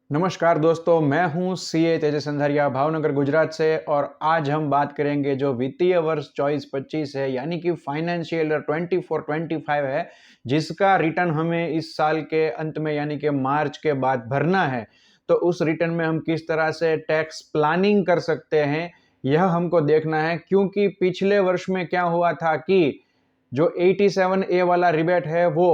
नमस्कार दोस्तों, मैं हूं सीए तेजस अंधारिया भावनगर गुजरात से। और आज हम बात करेंगे जो वित्तीय वर्ष 24-25 है, यानी कि फाइनेंशियल ईयर 24-25 है, जिसका रिटर्न हमें इस साल के अंत में यानी कि मार्च के बाद भरना है। तो उस रिटर्न में हम किस तरह से टैक्स प्लानिंग कर सकते हैं, यह हमको देखना है। क्योंकि पिछले वर्ष में क्या हुआ था कि जो 87A वाला रिबेट है वो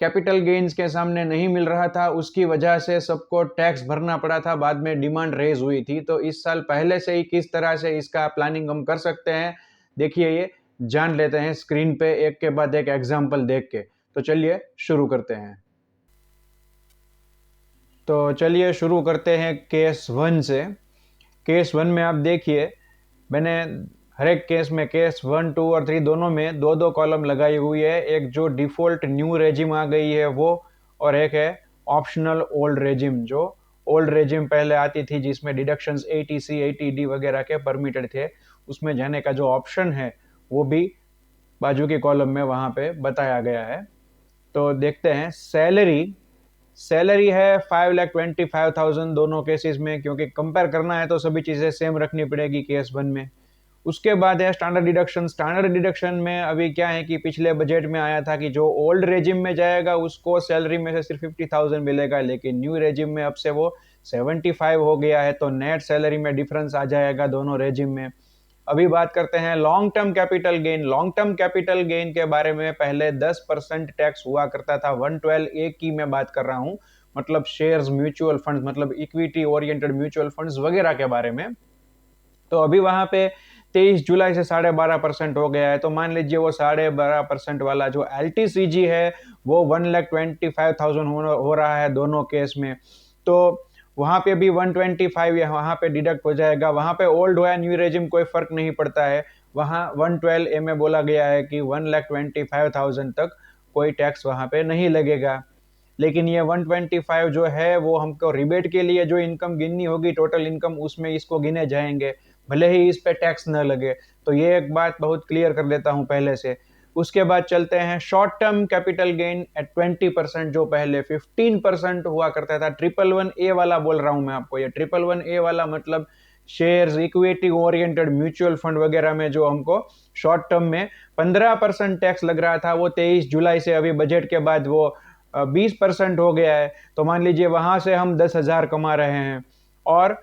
कैपिटल गेन्स के सामने नहीं मिल रहा था, उसकी वजह से सबको टैक्स भरना पड़ा था, बाद में डिमांड रेज हुई थी। तो इस साल पहले से ही किस तरह से इसका प्लानिंग हम कर सकते हैं, देखिए ये जान लेते हैं स्क्रीन पे एक के बाद एक एग्जाम्पल देख के। तो चलिए शुरू करते हैं। तो चलिए शुरू करते हैं केस 1 से। केस 1 में आप देखिए, मैंने हर एक केस में केस 1, 2 और 3 दोनों में दो दो कॉलम लगाई हुई है। एक जो डिफॉल्ट न्यू रेजिम आ गई है वो, और एक है ऑप्शनल ओल्ड रेजिम। जो ओल्ड रेजिम पहले आती थी जिसमें डिडक्शंस 80C 80D वगैरह के परमिटेड थे, उसमें जाने का जो ऑप्शन है वो भी बाजू के कॉलम में वहां पे बताया गया है। तो देखते हैं। सैलरी है 5,25,000 दोनों केसेस में, क्योंकि कंपेयर करना है तो सभी चीजें सेम रखनी पड़ेगी केस 1 में। उसके बाद है स्टैंडर्ड डिडक्शन। स्टैंडर्ड डिडक्शन में अभी क्या है कि पिछले बजट में आया था कि जो ओल्ड रेजिम में जाएगा उसको सैलरी में से सिर्फ 50,000 मिलेगा, लेकिन न्यू रेजिम में अब से वो 75 हो गया है। तो नेट सैलरी में डिफरेंस आ जाएगा दोनों रेजिम में। अभी बात करते हैं long term capital gain. Long term capital gain के बारे में पहले 10% टैक्स हुआ करता था। 112A की मैं बात कर रहा हूं, मतलब शेयर्स, म्यूचुअल फंड्स, मतलब इक्विटी ओरिएंटेड म्यूचुअल फंड्स वगैरह के बारे में। तो अभी वहां पे 23 जुलाई से 12.5% हो गया है। तो मान लीजिए वो 12.5% वाला जो LTCG है वो 1,25,000 हो रहा है दोनों केस में। तो वहां पे भी 125 वहां पे डिडक्ट हो जाएगा। वहां पे ओल्ड हो या न्यू रेजिम कोई फर्क नहीं पड़ता है। वहां 112A में बोला गया है कि 1,25,000 तक कोई टैक्स वहां पे नहीं लगेगा। लेकिन ये 125 जो है वो हमको रिबेट के लिए जो इनकम गिननी होगी, टोटल इनकम, उसमें इसको गिने जाएंगे, भले ही इस पे टैक्स न लगे। तो ये एक बात बहुत क्लियर कर देता हूं पहले से। उसके बाद चलते हैं short term capital gain at 20%, जो पहले 15% हुआ करता था। 111A वाला बोल रहा हूं मैं आपको। ये 111A वाला मतलब shares, equity oriented mutual fund वगैरह में जो हमको शॉर्ट टर्म में 15% टैक्स लग रहा था, वो 23 जुलाई से अभी बजट के बाद वो 20% हो गया है। तो मान लीजिए वहां से हम 10,000 कमा रहे हैं, और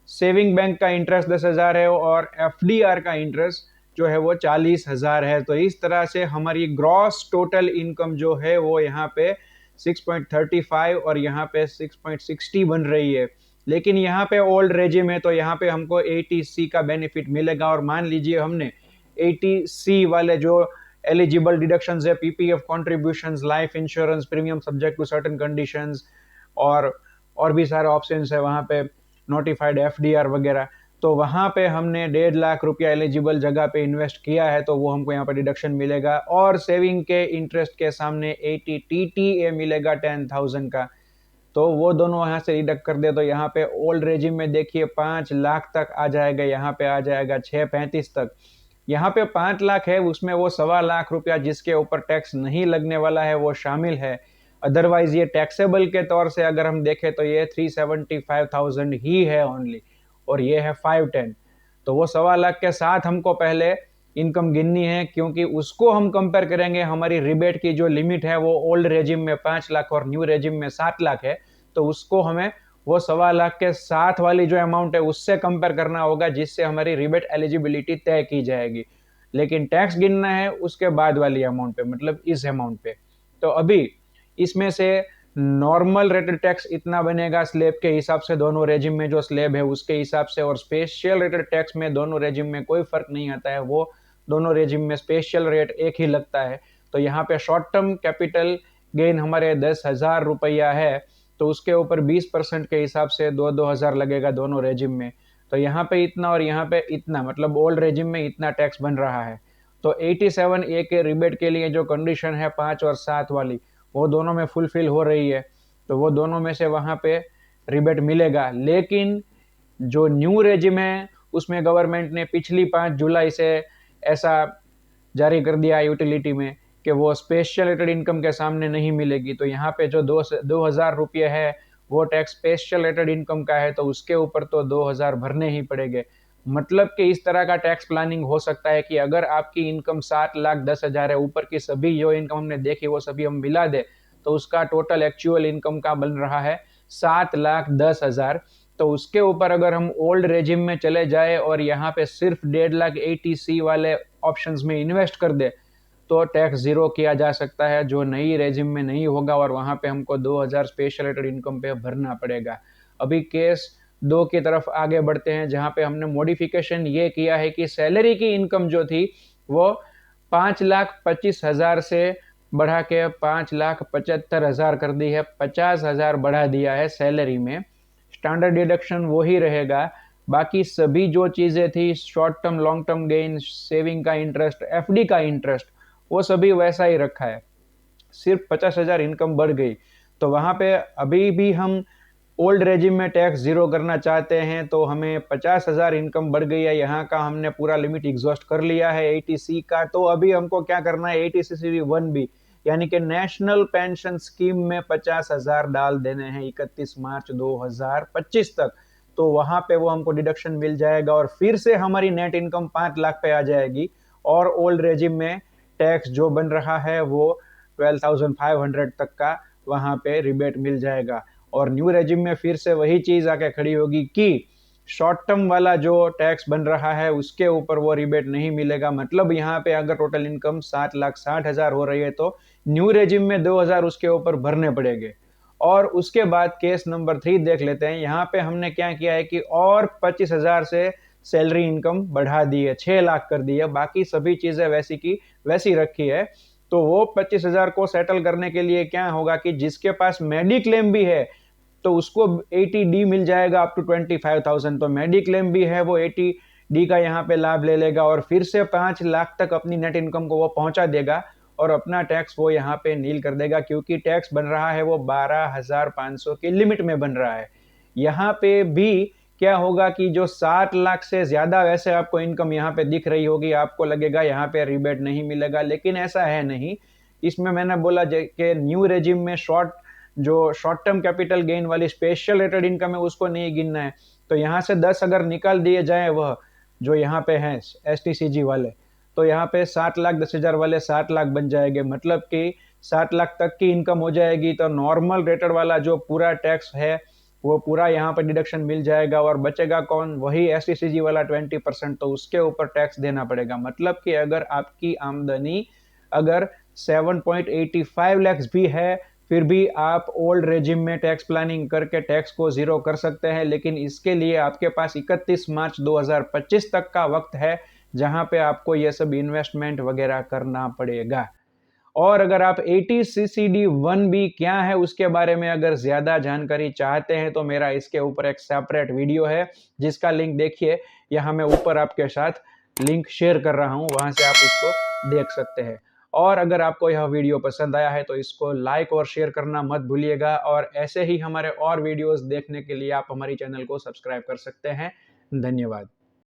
सेविंग बैंक का इंटरेस्ट 10,000 है, और FDR का इंटरेस्ट जो है वो 40,000 है। तो इस तरह से हमारी ग्रॉस टोटल इनकम जो है वो यहाँ पे 6.35 और यहाँ पे 6.60 बन रही है। लेकिन यहाँ पे ओल्ड रेजिम है तो यहाँ पे हमको 80C का बेनिफिट मिलेगा। और मान लीजिए हमने 80C वाले जो एलिजिबल डिडक्शंस है, PPF contributions, life insurance premium subject to certain conditions, और भी सारे ऑप्शंस है वहां पे, नोटिफाइड FDR वगैरह। तो वहां पे हमने 1.5 लाख रुपया एलिजिबल जगह पे इन्वेस्ट किया है, तो वो हमको यहाँ पे डिडक्शन मिलेगा। और सेविंग के इंटरेस्ट के सामने 80 TTA मिलेगा 10,000 का। तो वो दोनों यहाँ से डिडक्ट कर दे तो यहाँ पे ओल्ड रेजिम में देखिए 5 लाख तक आ जाएगा, यहाँ पे आ जाएगा 635 तक। यहाँ पे 5 लाख है, उसमें वो 1.25 लाख रुपया जिसके ऊपर टैक्स नहीं लगने वाला है वो शामिल है। अदरवाइज ये टैक्सेबल के तौर से अगर हम देखें तो ये 375,000 ही है ओनली, और ये है 510। तो वो 1.25 लाख के साथ हमको पहले इनकम गिननी है, क्योंकि उसको हम कंपेयर करेंगे। हमारी रिबेट की जो लिमिट है वो ओल्ड रेजिम में 5 लाख और न्यू रेजिम में 7 लाख है। तो उसको हमें वो 1.25 लाख के साथ वाली जो अमाउंट है उससे कंपेयर करना होगा, जिससे हमारी रिबेट एलिजिबिलिटी तय की जाएगी। लेकिन टैक्स गिनना है उसके बाद वाली अमाउंट पे, मतलब इस अमाउंट पे। तो अभी इसमें से नॉर्मल रेटेड टैक्स इतना बनेगा स्लैब के हिसाब से, दोनों रेजिम में जो स्लैब है उसके हिसाब से। और स्पेशल रेटेड टैक्स में दोनों रेजिम में कोई फर्क नहीं आता है, वो दोनों रेजिम में स्पेशल रेट एक ही लगता है। तो यहाँ पे शॉर्ट टर्म कैपिटल गेन हमारे 10,000 रुपया है, तो उसके ऊपर 20% के हिसाब से 2,000 लगेगा दोनों रेजिम में। तो यहाँ पे इतना और यहाँ पे इतना, मतलब ओल्ड रेजिम में इतना टैक्स बन रहा है। तो 87A के रिबेट के लिए जो कंडीशन है 5 और 7 वाली, वो दोनों में फुलफिल हो रही है, तो वो दोनों में से वहां पे रिबेट मिलेगा। लेकिन जो न्यू रेजिम है उसमें गवर्नमेंट ने पिछली 5 जुलाई से ऐसा जारी कर दिया यूटिलिटी में कि वो स्पेशल रेटेड इनकम के सामने नहीं मिलेगी। तो यहाँ पे जो 2,000 रुपये है वो टैक्स स्पेशल रेटेड इनकम का है तो उसके ऊपर तो 2000 भरने ही पड़ेंगे। मतलब कि इस तरह का टैक्स प्लानिंग हो सकता है कि अगर आपकी इनकम 7,10,000 है, ऊपर की सभी जो इनकम हमने देखी वो सभी हम मिला दे तो उसका टोटल एक्चुअल इनकम का बन रहा है 7,10,000। तो उसके ऊपर अगर हम ओल्ड रेजिम में चले जाए और यहाँ पे सिर्फ 1.5 लाख ATC वाले ऑप्शंस में इन्वेस्ट कर दे तो टैक्स जीरो किया जा सकता है, जो नई रेजिम में नहीं होगा और वहां पे हमको 2000 स्पेशल रेटेड इनकम पे भरना पड़ेगा। अभी केस 2 की तरफ आगे बढ़ते हैं, जहां पे हमने मॉडिफिकेशन ये किया है कि सैलरी की इनकम जो थी वो 5,25,000 से बढ़ा के 5,75,000 कर दी है, 50,000 बढ़ा दिया है सैलरी में। स्टैंडर्ड डिडक्शन वो ही रहेगा, बाकी सभी जो चीज़ें थी short term long term gain, saving का इंटरेस्ट, FD का इंटरेस्ट, वो सभी वैसा ही रखा है। सिर्फ 50,000 इनकम बढ़ गई तो वहां पे अभी भी हम ओल्ड रेजिम में टैक्स जीरो करना चाहते हैं तो हमें 50,000 इनकम बढ़ गई है, यहाँ का हमने पूरा लिमिट एग्जॉस्ट कर लिया है ATC का। तो अभी हमको क्या करना है, ATCCV1B यानी कि नेशनल पेंशन स्कीम में 50,000 डाल देने हैं 31 मार्च 2025 तक। तो वहां पे वो हमको डिडक्शन मिल जाएगा और फिर से हमारी नेट इनकम 5 लाख पे आ जाएगी और ओल्ड रेजिम में टैक्स जो बन रहा है वो 12,500 तक का वहां पे रिबेट मिल जाएगा। और न्यू रेजिम में फिर से वही चीज आके खड़ी होगी कि शॉर्ट टर्म वाला जो टैक्स बन रहा है उसके ऊपर वो रिबेट नहीं मिलेगा। मतलब यहाँ पे अगर टोटल इनकम 7,60,000 हो रही है तो न्यू रेजिम में 2,000 उसके ऊपर भरने पड़ेंगे। और उसके बाद केस नंबर 3 देख लेते हैं। यहाँ पे हमने क्या किया है कि और 25,000 से सैलरी इनकम बढ़ा दी है, 6 लाख कर दी है, बाकी सभी चीजें वैसी की वैसी रखी है। तो वो 25,000 को सेटल करने के लिए क्या होगा कि जिसके पास मेडिक्लेम भी है तो उसको 80D मिल जाएगा अप टू 25,000। तो मेडिक्लेम भी है, वो 80D का यहाँ पे लाभ ले लेगा और फिर से 5 लाख तक अपनी नेट इनकम को वो पहुंचा देगा और अपना टैक्स वो यहाँ पे नील कर देगा, क्योंकि टैक्स बन रहा है वो 12,500 की लिमिट में बन रहा है। यहाँ पे भी क्या होगा कि जो 7 लाख से ज्यादा वैसे आपको इनकम यहाँ पे दिख रही होगी, आपको लगेगा यहाँ पे रिबेट नहीं मिलेगा, लेकिन ऐसा है नहीं। इसमें मैंने बोला कि न्यू रेजिम में जो शॉर्ट टर्म कैपिटल गेन वाली स्पेशल रेटेड इनकम है उसको नहीं गिनना है। तो यहाँ से 10 अगर निकाल दिए जाए वह जो यहाँ पे हैं STCG वाले, तो यहाँ पे 7,10,000 वाले 7 लाख बन जाएंगे। मतलब कि 7 लाख तक की इनकम हो जाएगी तो नॉर्मल रेटेड वाला जो पूरा टैक्स है वो पूरा यहाँ पर डिडक्शन मिल जाएगा और बचेगा कौन, वही STCG वाला 20%, तो उसके ऊपर टैक्स देना पड़ेगा। मतलब कि अगर आपकी आमदनी अगर 7.85 लाख भी है फिर भी आप ओल्ड रेजिम में टैक्स प्लानिंग करके टैक्स को जीरो कर सकते हैं, लेकिन इसके लिए आपके पास 31 मार्च 2025 तक का वक्त है जहां पे आपको ये सब इन्वेस्टमेंट वगैरह करना पड़ेगा। और अगर आप ATCCD1B क्या है उसके बारे में अगर ज्यादा जानकारी चाहते हैं तो मेरा इसके ऊपर एक सेपरेट वीडियो है जिसका लिंक देखिए, यहाँ मैं ऊपर आपके साथ लिंक शेयर कर रहा हूँ, वहां से आप उसको देख सकते हैं। और अगर आपको यह वीडियो पसंद आया है तो इसको लाइक और शेयर करना मत भूलिएगा और ऐसे ही हमारे और वीडियोस देखने के लिए आप हमारी चैनल को सब्सक्राइब कर सकते हैं। धन्यवाद।